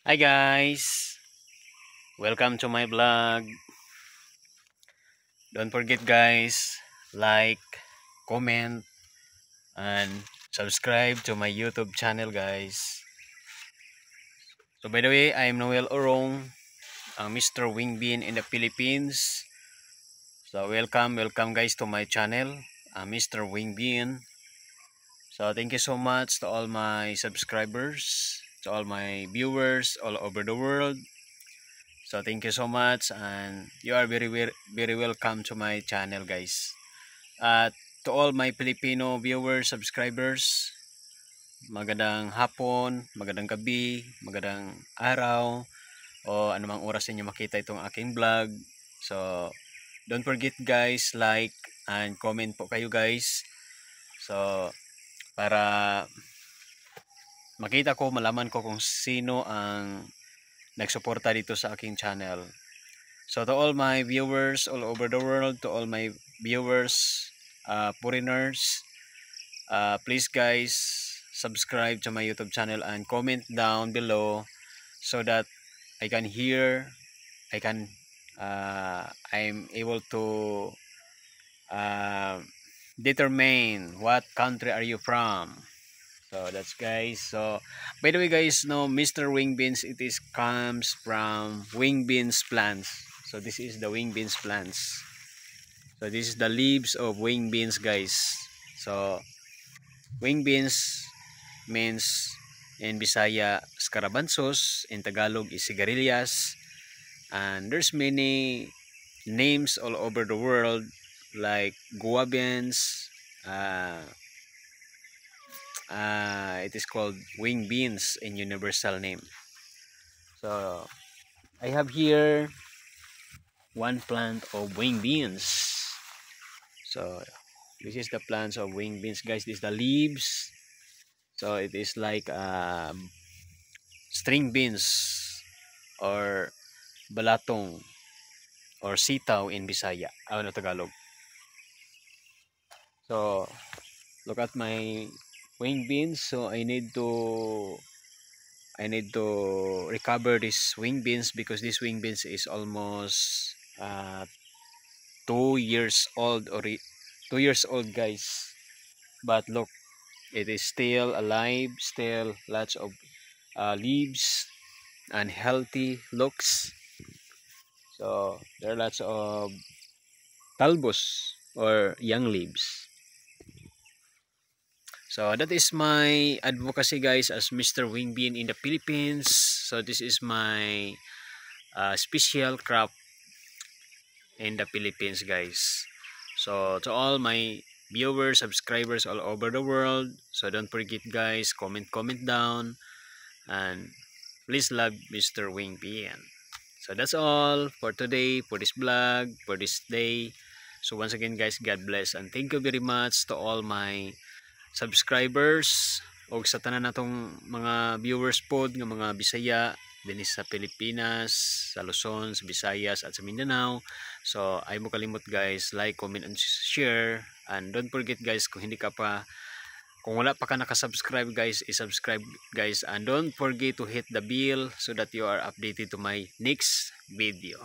Hi guys, welcome to my vlog. Don't forget guys, like, comment, and subscribe to my YouTube channel guys. So by the way, I am Noel Orong, ang Mr. Wingbin in the Philippines. So welcome guys to my channel, Mr. Wingbin. So thank you so much to all my subscribers, to all my viewers all over the world. So thank you so much and you are very welcome to my channel guys. At to all my Filipino viewers, subscribers, magandang hapon, magandang gabi, magandang araw o anumang oras niyo makita itong aking vlog. So don't forget guys, like and comment po kayo guys. So para makita ko, malaman ko kung sino ang nagsuporta dito sa aking channel. So to all my viewers all over the world, to all my viewers, foreigners, please guys, subscribe to my YouTube channel and comment down below so that I can hear, I can, I'm able to uh, determine what country are you from. So that's guys. So by the way guys, no, Mr. Wing Beans, it is comes from wing beans plants. So this is the wing beans plants. So this is the leaves of wing beans guys. So wing beans means in Bisaya scarabansos, in Tagalog is sigarilyas, and there's many names all over the world like guavens. It is called wing beans in universal name. So I have here one plant of wing beans. So this is the plants of wing beans guys. This is the leaves. So it is like string beans or balatong or sitaw in Bisaya, no, Tagalog. So look at my wing beans. So I need to recover this wing beans because this wing beans is almost 2 years old or 2 years old guys. But look, it is still alive, still lots of leaves and healthy looks. So there are lots of talbos or young leaves. So that is my advocacy guys as Mr. Wingbin in the Philippines. So this is my special crop in the Philippines guys. So to all my viewers, subscribers all over the world, so don't forget guys, comment down and please love Mr. Wingbin. So that's all for today, for this vlog, for this day. So once again guys, God bless and thank you very much to all my subscribers o sa tanan natong mga viewers pod ng mga Bisaya dinhi sa Pilipinas, sa Luzon, sa Visayas at sa Mindanao. So ay mo kalimot guys, like, comment and share, and don't forget guys, kung wala pa ka nakasubscribe guys, i-subscribe guys, and don't forget to hit the bell so that you are updated to my next video.